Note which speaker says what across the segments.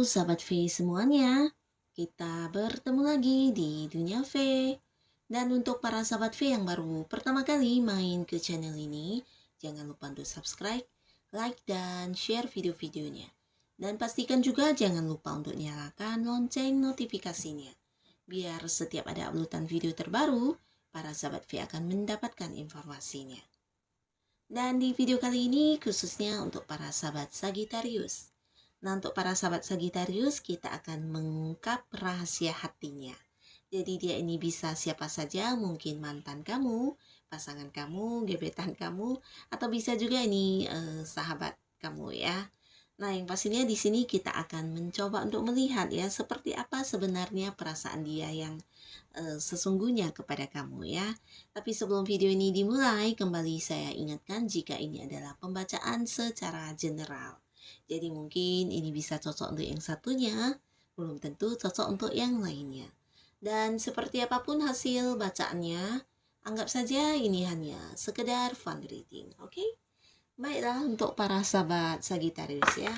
Speaker 1: sahabat V semuanya, kita bertemu lagi di Dunia V. Dan untuk para sahabat V yang baru pertama kali main ke channel ini, jangan lupa untuk subscribe, like, dan share video-videonya. Dan pastikan juga jangan lupa untuk nyalakan lonceng notifikasinya. Biar setiap ada uploadan video terbaru, para sahabat V akan mendapatkan informasinya. Dan di video kali ini khususnya untuk para sahabat Sagittarius. Nah, untuk para sahabat Sagittarius, kita akan mengungkap rahasia hatinya. Jadi dia ini bisa siapa saja, mungkin mantan kamu, pasangan kamu, gebetan kamu, atau bisa juga ini sahabat kamu ya. Nah, yang pastinya di sini kita akan mencoba untuk melihat ya seperti apa sebenarnya perasaan dia yang sesungguhnya kepada kamu ya. Tapi sebelum video ini dimulai, kembali saya ingatkan jika ini adalah pembacaan secara general. Jadi mungkin ini bisa cocok untuk yang satunya, belum tentu cocok untuk yang lainnya. Dan seperti apapun hasil bacaannya, anggap saja ini hanya sekedar fun reading, oke? Baiklah untuk para sahabat Sagittarius ya.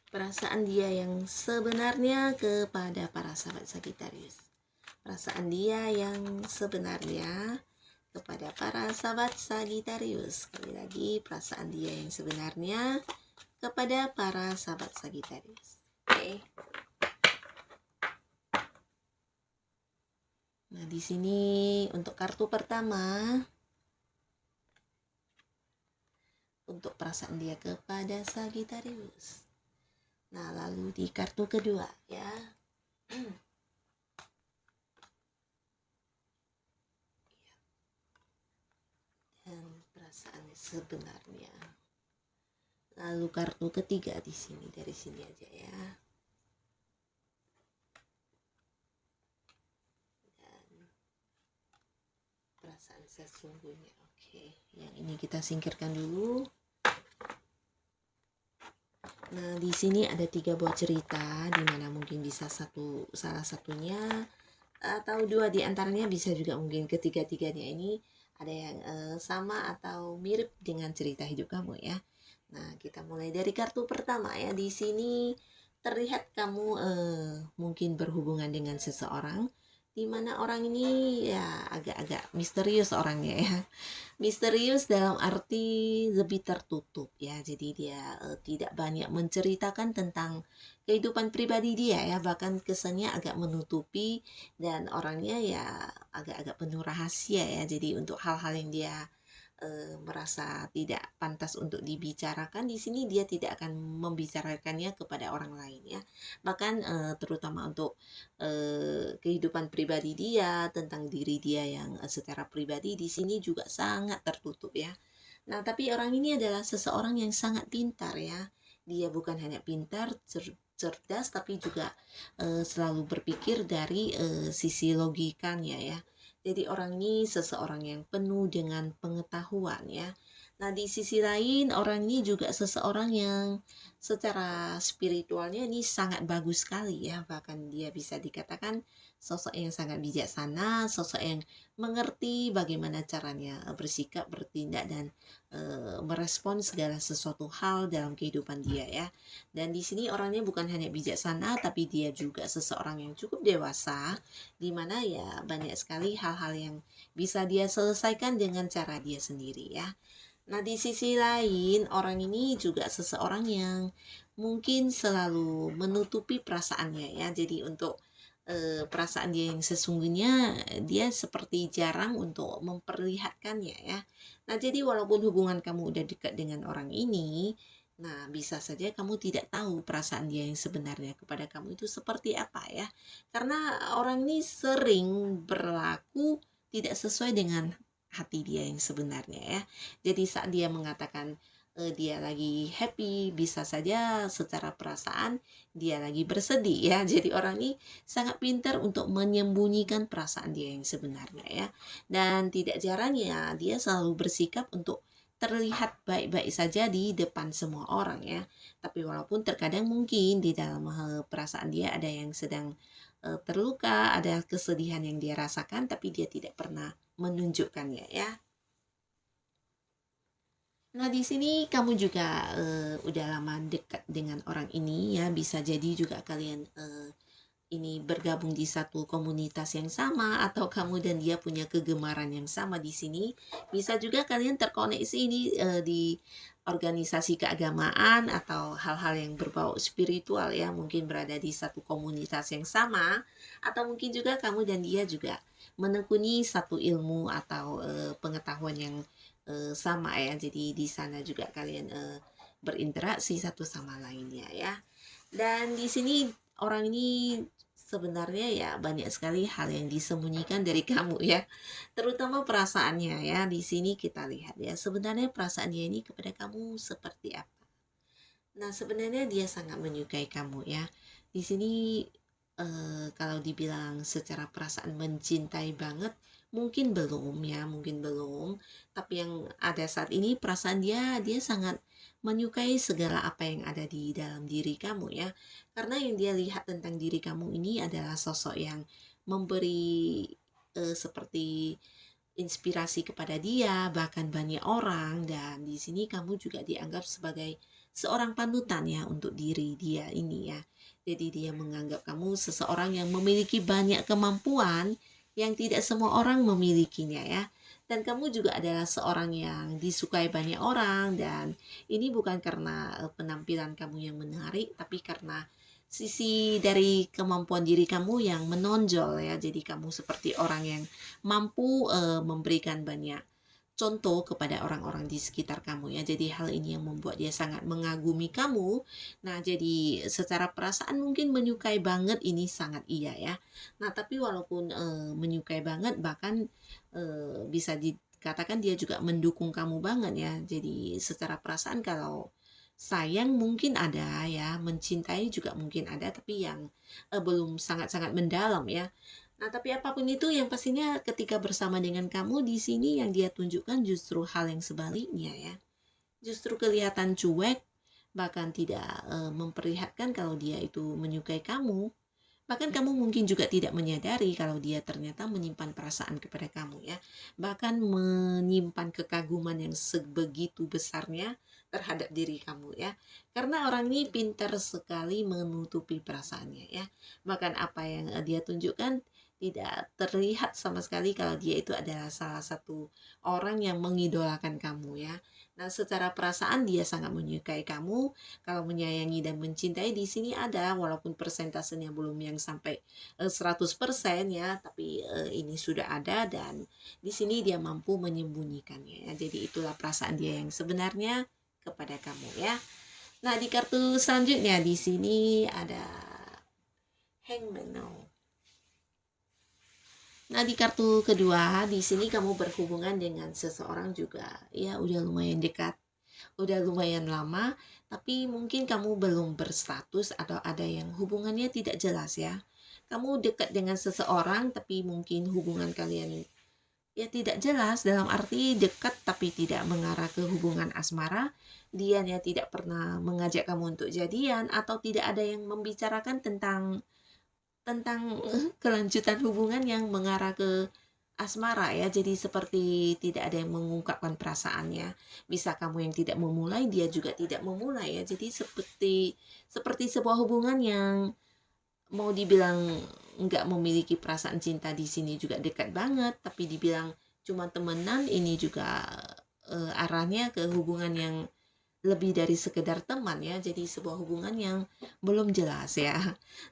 Speaker 1: Perasaan dia yang sebenarnya kepada para sahabat Sagittarius. Perasaan dia yang sebenarnya kepada para sahabat Sagittarius. Sekali lagi, perasaan dia yang sebenarnya kepada para sahabat Sagittarius. Oke. Nah, di sini untuk kartu pertama, untuk perasaan dia kepada Sagittarius. Nah, lalu di kartu kedua ya. Dan perasaan sebenarnya. Lalu kartu ketiga di sini, dari sini aja ya. Dan perasaan sesungguhnya. Oke, yang ini kita singkirkan dulu. Nah, di sini ada 3 buah cerita, di mana mungkin bisa salah satunya atau 2 di antaranya, bisa juga mungkin ketiga-tiganya ini ada yang sama atau mirip dengan cerita hidup kamu ya. Nah, kita mulai dari kartu pertama ya. Di sini terlihat kamu mungkin berhubungan dengan seseorang, di mana orang ini ya agak-agak misterius orangnya ya. Misterius dalam arti lebih tertutup ya. Jadi dia tidak banyak menceritakan tentang kehidupan pribadi dia ya. Bahkan kesannya agak menutupi, dan orangnya ya agak-agak penuh rahasia ya. Jadi untuk hal-hal yang dia merasa tidak pantas untuk dibicarakan, di sini dia tidak akan membicarakannya kepada orang lain ya. Bahkan terutama untuk kehidupan pribadi dia, tentang diri dia yang secara pribadi di sini juga sangat tertutup ya. Nah, tapi orang ini adalah seseorang yang sangat pintar ya. Dia bukan hanya pintar, cerdas, tapi juga selalu berpikir dari sisi logikanya ya. Jadi orang ini seseorang yang penuh dengan pengetahuan ya. Nah, di sisi lain orang ini juga seseorang yang secara spiritualnya ini sangat bagus sekali ya. Bahkan dia bisa dikatakan sosok yang sangat bijaksana, sosok yang mengerti bagaimana caranya bersikap, bertindak, dan merespon segala sesuatu hal dalam kehidupan dia ya. Dan di sini orangnya bukan hanya bijaksana, tapi dia juga seseorang yang cukup dewasa, di mana ya banyak sekali hal-hal yang bisa dia selesaikan dengan cara dia sendiri ya. Nah, di sisi lain orang ini juga seseorang yang mungkin selalu menutupi perasaannya ya. Jadi untuk perasaan dia yang sesungguhnya, dia seperti jarang untuk memperlihatkannya ya. Nah, jadi walaupun hubungan kamu udah dekat dengan orang ini, nah bisa saja kamu tidak tahu perasaan dia yang sebenarnya kepada kamu itu seperti apa ya. Karena orang ini sering berlaku tidak sesuai dengan hati dia yang sebenarnya ya. Jadi saat dia mengatakan dia lagi happy, bisa saja secara perasaan dia lagi bersedih ya. Jadi orang ini sangat pintar untuk menyembunyikan perasaan dia yang sebenarnya ya. Dan tidak jarang ya dia selalu bersikap untuk terlihat baik-baik saja di depan semua orang ya. Tapi walaupun terkadang mungkin di dalam perasaan dia ada yang sedang terluka, ada kesedihan yang dia rasakan, tapi dia tidak pernah menunjukkannya ya. Nah, di sini kamu juga udah lama dekat dengan orang ini ya, bisa jadi juga kalian ini bergabung di satu komunitas yang sama atau kamu dan dia punya kegemaran yang sama di sini. Bisa juga kalian terkoneksi ini di organisasi keagamaan atau hal-hal yang berbau spiritual ya, mungkin berada di satu komunitas yang sama atau mungkin juga kamu dan dia juga menekuni satu ilmu atau pengetahuan yang sama ya. Jadi di sana juga kalian berinteraksi satu sama lainnya ya. Dan di sini orang ini sebenarnya ya banyak sekali hal yang disembunyikan dari kamu ya, terutama perasaannya ya. Di sini kita lihat ya, sebenarnya perasaannya ini kepada kamu seperti apa. Nah, sebenarnya dia sangat menyukai kamu ya. Di sini kalau dibilang secara perasaan mencintai banget, mungkin belum ya, mungkin belum. Tapi yang ada saat ini perasaan dia sangat menyukai segala apa yang ada di dalam diri kamu ya. Karena yang dia lihat tentang diri kamu ini adalah sosok yang memberi seperti inspirasi kepada dia, bahkan banyak orang, dan di sini kamu juga dianggap sebagai seorang panutan ya untuk diri dia ini ya. Jadi dia menganggap kamu seseorang yang memiliki banyak kemampuan yang tidak semua orang memilikinya ya. Dan kamu juga adalah seorang yang disukai banyak orang, dan ini bukan karena penampilan kamu yang menarik, tapi karena sisi dari kemampuan diri kamu yang menonjol ya. Jadi kamu seperti orang yang mampu memberikan banyak contoh kepada orang-orang di sekitar kamu ya. Jadi hal ini yang membuat dia sangat mengagumi kamu. Nah, jadi secara perasaan mungkin menyukai banget ini sangat iya ya. Nah, tapi walaupun menyukai banget, bahkan bisa dikatakan dia juga mendukung kamu banget ya. Jadi secara perasaan kalau sayang mungkin ada ya, mencintai juga mungkin ada, tapi yang belum sangat-sangat mendalam ya. Nah, tapi apapun itu yang pastinya ketika bersama dengan kamu di sini yang dia tunjukkan justru hal yang sebaliknya ya. Justru kelihatan cuek, bahkan tidak memperlihatkan kalau dia itu menyukai kamu. Bahkan kamu mungkin juga tidak menyadari kalau dia ternyata menyimpan perasaan kepada kamu ya. Bahkan menyimpan kekaguman yang sebegitu besarnya terhadap diri kamu ya. Karena orang ini pintar sekali menutupi perasaannya ya. Bahkan apa yang dia tunjukkan tidak terlihat sama sekali kalau dia itu adalah salah satu orang yang mengidolakan kamu ya. Nah, secara perasaan dia sangat menyukai kamu. Kalau menyayangi dan mencintai di sini ada, walaupun persentasenya belum yang sampai 100% ya, tapi ini sudah ada, dan di sini dia mampu menyembunyikannya ya. Jadi itulah perasaan dia yang sebenarnya kepada kamu ya. Nah, di kartu selanjutnya di sini ada Hangman now. Nah, di kartu kedua di sini kamu berhubungan dengan seseorang juga ya, udah lumayan dekat, udah lumayan lama, tapi mungkin kamu belum berstatus atau ada yang hubungannya tidak jelas ya. Kamu dekat dengan seseorang tapi mungkin hubungan kalian ya tidak jelas, dalam arti dekat tapi tidak mengarah ke hubungan asmara. Dia ya tidak pernah mengajak kamu untuk jadian atau tidak ada yang membicarakan tentang kelanjutan hubungan yang mengarah ke asmara ya. Jadi seperti tidak ada yang mengungkapkan perasaannya. Bisa kamu yang tidak memulai, dia juga tidak memulai ya. Jadi seperti sebuah hubungan yang mau dibilang nggak memiliki perasaan cinta di sini juga dekat banget, tapi dibilang cuma temenan ini juga arahnya ke hubungan yang lebih dari sekedar teman ya, jadi sebuah hubungan yang belum jelas ya.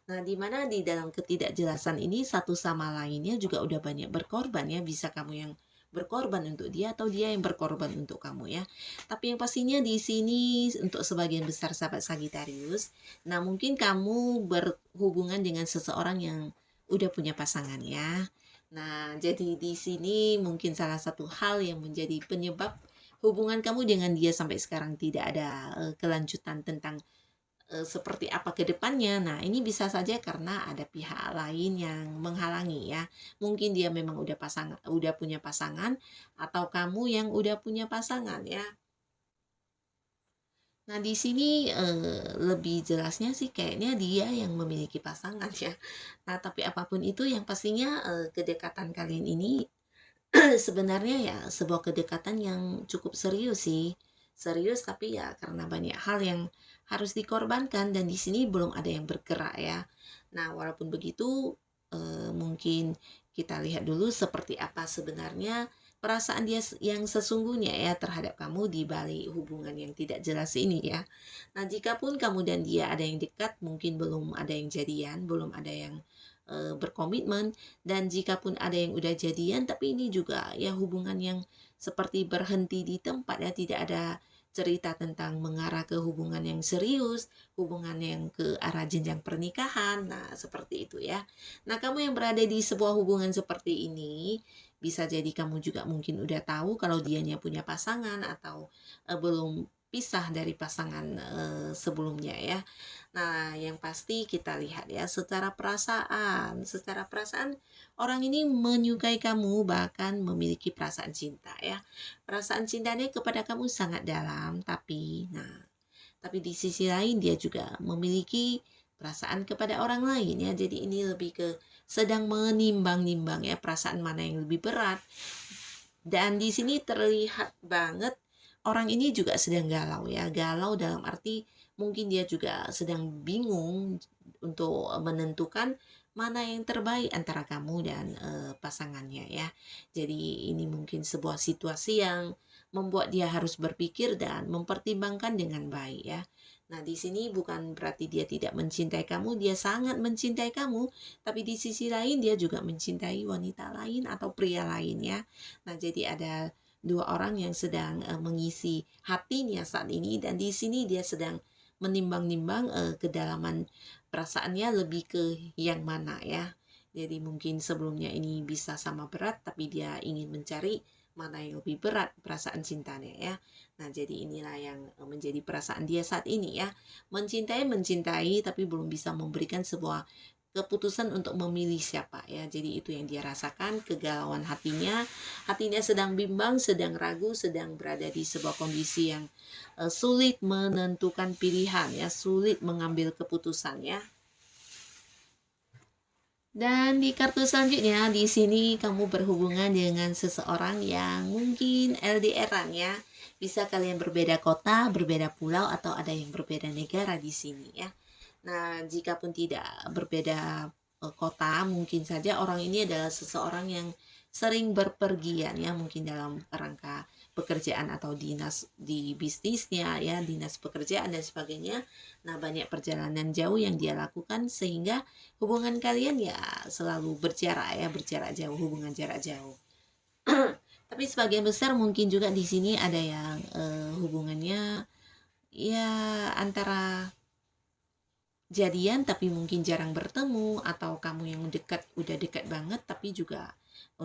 Speaker 1: Nah, di mana di dalam ketidakjelasan ini satu sama lainnya juga udah banyak berkorban ya, bisa kamu yang berkorban untuk dia atau dia yang berkorban untuk kamu ya. Tapi yang pastinya di sini untuk sebagian besar sahabat Sagittarius, nah mungkin kamu berhubungan dengan seseorang yang udah punya pasangan ya. Nah, jadi di sini mungkin salah satu hal yang menjadi penyebab hubungan kamu dengan dia sampai sekarang tidak ada kelanjutan tentang seperti apa ke depannya. Nah, ini bisa saja karena ada pihak lain yang menghalangi ya. Mungkin dia memang udah punya pasangan atau kamu yang udah punya pasangan ya. Nah, di sini lebih jelasnya sih kayaknya dia yang memiliki pasangan ya. Nah, tapi apapun itu yang pastinya kedekatan kalian ini sebenarnya ya sebuah kedekatan yang cukup serius sih. serius, tapi ya karena banyak hal yang harus dikorbankan dan di sini belum ada yang bergerak ya. Nah, walaupun begitu mungkin kita lihat dulu seperti apa sebenarnya perasaan dia yang sesungguhnya ya terhadap kamu di balik hubungan yang tidak jelas ini ya. Nah, jikapun kamu dan dia ada yang dekat, mungkin belum ada yang jadian, belum ada yang berkomitmen, dan jikapun ada yang udah jadian, tapi ini juga ya hubungan yang seperti berhenti di tempat ya, tidak ada cerita tentang mengarah ke hubungan yang serius, hubungan yang ke arah jenjang pernikahan. Nah, seperti itu ya. Nah, kamu yang berada di sebuah hubungan seperti ini, bisa jadi kamu juga mungkin udah tahu kalau dianya punya pasangan atau belum pisah dari pasangan sebelumnya ya. Nah, yang pasti kita lihat ya secara perasaan. Secara perasaan orang ini menyukai kamu, bahkan memiliki perasaan cinta ya. Perasaan cintanya kepada kamu sangat dalam, tapi di sisi lain dia juga memiliki perasaan kepada orang lain ya. Jadi ini lebih ke sedang menimbang-nimbang ya perasaan mana yang lebih berat. Dan di sini terlihat banget orang ini juga sedang galau ya. Galau dalam arti mungkin dia juga sedang bingung untuk menentukan mana yang terbaik antara kamu dan pasangannya ya. Jadi ini mungkin sebuah situasi yang membuat dia harus berpikir dan mempertimbangkan dengan baik ya. Nah, di sini bukan berarti dia tidak mencintai kamu, dia sangat mencintai kamu, tapi di sisi lain dia juga mencintai wanita lain atau pria lain ya. Nah, jadi ada dua orang yang sedang mengisi hatinya saat ini, dan di sini dia sedang menimbang-nimbang kedalaman perasaannya lebih ke yang mana ya. Jadi mungkin sebelumnya ini bisa sama berat, tapi dia ingin mencari mana yang lebih berat perasaan cintanya ya. Nah, jadi inilah yang menjadi perasaan dia saat ini ya. Mencintai, tapi belum bisa memberikan sebuah keputusan untuk memilih siapa ya. Jadi itu yang dia rasakan, kegalauan hatinya. Hatinya sedang bimbang, sedang ragu, sedang berada di sebuah kondisi yang sulit menentukan pilihan ya, sulit mengambil keputusan ya. Dan di kartu selanjutnya, di sini kamu berhubungan dengan seseorang yang mungkin LDR-an ya. Bisa kalian berbeda kota, berbeda pulau, atau ada yang berbeda negara di sini ya. Nah, jika pun tidak berbeda kota, mungkin saja orang ini adalah seseorang yang sering berpergian ya, mungkin dalam rangka pekerjaan atau dinas di bisnisnya ya, dinas pekerjaan dan sebagainya. Nah, banyak perjalanan jauh yang dia lakukan sehingga hubungan kalian ya selalu berjarak ya, berjarak jauh, hubungan jarak jauh. Tapi sebagian besar mungkin juga di sini ada yang hubungannya ya antara jadian tapi mungkin jarang bertemu, atau kamu yang dekat udah dekat banget tapi juga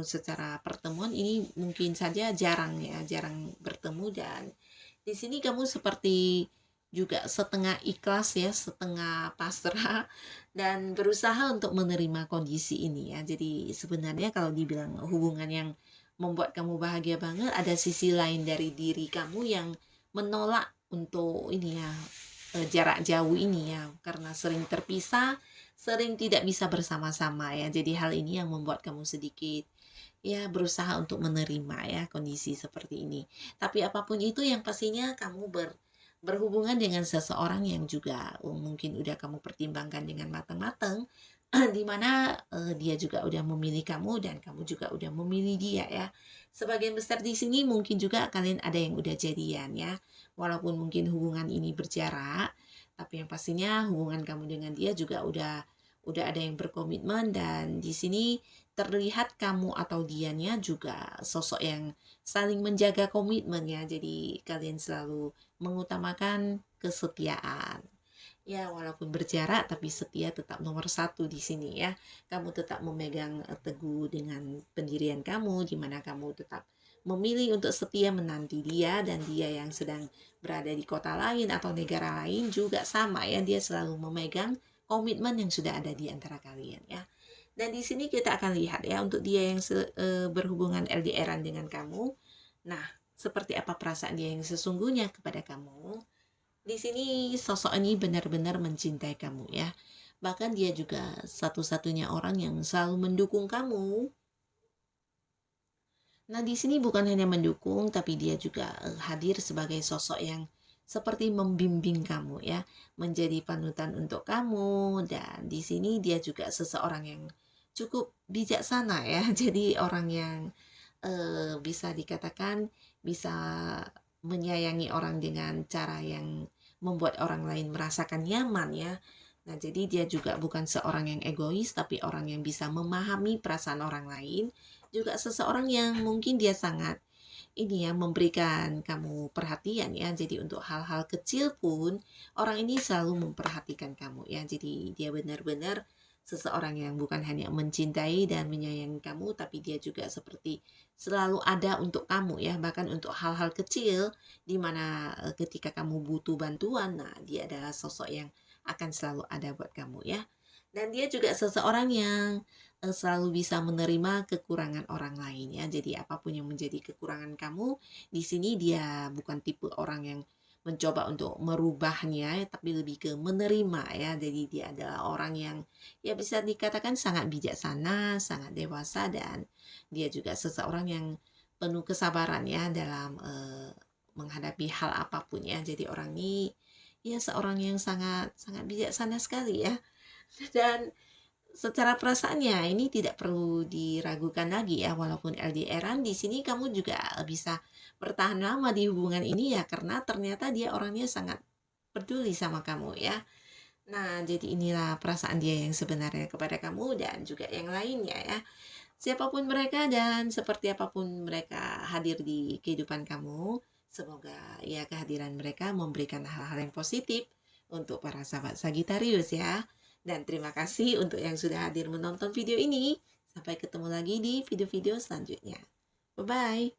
Speaker 1: secara pertemuan ini mungkin saja jarang ya, jarang bertemu. Dan di sini kamu seperti juga setengah ikhlas ya, setengah pasrah dan berusaha untuk menerima kondisi ini ya. Jadi sebenarnya kalau dibilang hubungan yang membuat kamu bahagia banget, ada sisi lain dari diri kamu yang menolak untuk ini ya, jarak jauh ini ya, karena sering terpisah, sering tidak bisa bersama-sama ya. Jadi hal ini yang membuat kamu sedikit ya berusaha untuk menerima ya kondisi seperti ini. Tapi apapun itu yang pastinya kamu berhubungan dengan seseorang yang juga mungkin udah kamu pertimbangkan dengan matang-matang, di mana dia juga udah memilih kamu dan kamu juga udah memilih dia ya. Sebagian besar di sini mungkin juga kalian ada yang udah jadian ya. Walaupun mungkin hubungan ini berjarak, tapi yang pastinya hubungan kamu dengan dia juga udah ada yang berkomitmen, dan di sini terlihat kamu atau dianya juga sosok yang saling menjaga komitmen ya. Jadi kalian selalu mengutamakan kesetiaan. Ya, walaupun berjarak tapi setia tetap nomor satu di sini ya. Kamu tetap memegang teguh dengan pendirian kamu, di mana kamu tetap memilih untuk setia menanti dia, dan dia yang sedang berada di kota lain atau negara lain juga sama ya. Dia selalu memegang komitmen yang sudah ada di antara kalian ya. Dan di sini kita akan lihat ya untuk dia yang berhubungan LDR-an dengan kamu. Nah, seperti apa perasaan dia yang sesungguhnya kepada kamu? Di sini sosok ini benar-benar mencintai kamu ya. Bahkan dia juga satu-satunya orang yang selalu mendukung kamu Nah, di sini bukan hanya mendukung, tapi dia juga hadir sebagai sosok yang seperti membimbing kamu ya, menjadi panutan untuk kamu. Dan di sini dia juga seseorang yang cukup bijaksana ya. Jadi orang yang bisa dikatakan bisa menyayangi orang dengan cara yang membuat orang lain merasakan nyaman ya. Nah, jadi dia juga bukan seorang yang egois, tapi orang yang bisa memahami perasaan orang lain. Juga seseorang yang mungkin dia sangat ini ya memberikan kamu perhatian ya. Jadi untuk hal-hal kecil pun orang ini selalu memperhatikan kamu ya. Jadi dia benar-benar seseorang yang bukan hanya mencintai dan menyayangi kamu, tapi dia juga seperti selalu ada untuk kamu ya. Bahkan untuk hal-hal kecil di mana ketika kamu butuh bantuan, nah dia adalah sosok yang akan selalu ada buat kamu ya. Dan dia juga seseorang yang selalu bisa menerima kekurangan orang lain ya. Jadi apapun yang menjadi kekurangan kamu, di sini dia bukan tipe orang yang mencoba untuk merubahnya, tapi lebih ke menerima ya. Jadi dia adalah orang yang ya bisa dikatakan sangat bijaksana, sangat dewasa, dan dia juga seseorang yang penuh kesabaran ya dalam menghadapi hal apapun ya. Jadi orang ini ya seorang yang sangat sangat bijaksana sekali ya. Dan secara perasaannya ini tidak perlu diragukan lagi ya, walaupun LDRan di sini kamu juga bisa bertahan lama di hubungan ini ya, karena ternyata dia orangnya sangat peduli sama kamu ya. Nah, jadi inilah perasaan dia yang sebenarnya kepada kamu dan juga yang lainnya ya. Siapapun mereka dan seperti apapun mereka hadir di kehidupan kamu, semoga ya kehadiran mereka memberikan hal-hal yang positif untuk para sahabat Sagitarius ya. Dan terima kasih untuk yang sudah hadir menonton video ini. Sampai ketemu lagi di video-video selanjutnya. Bye-bye.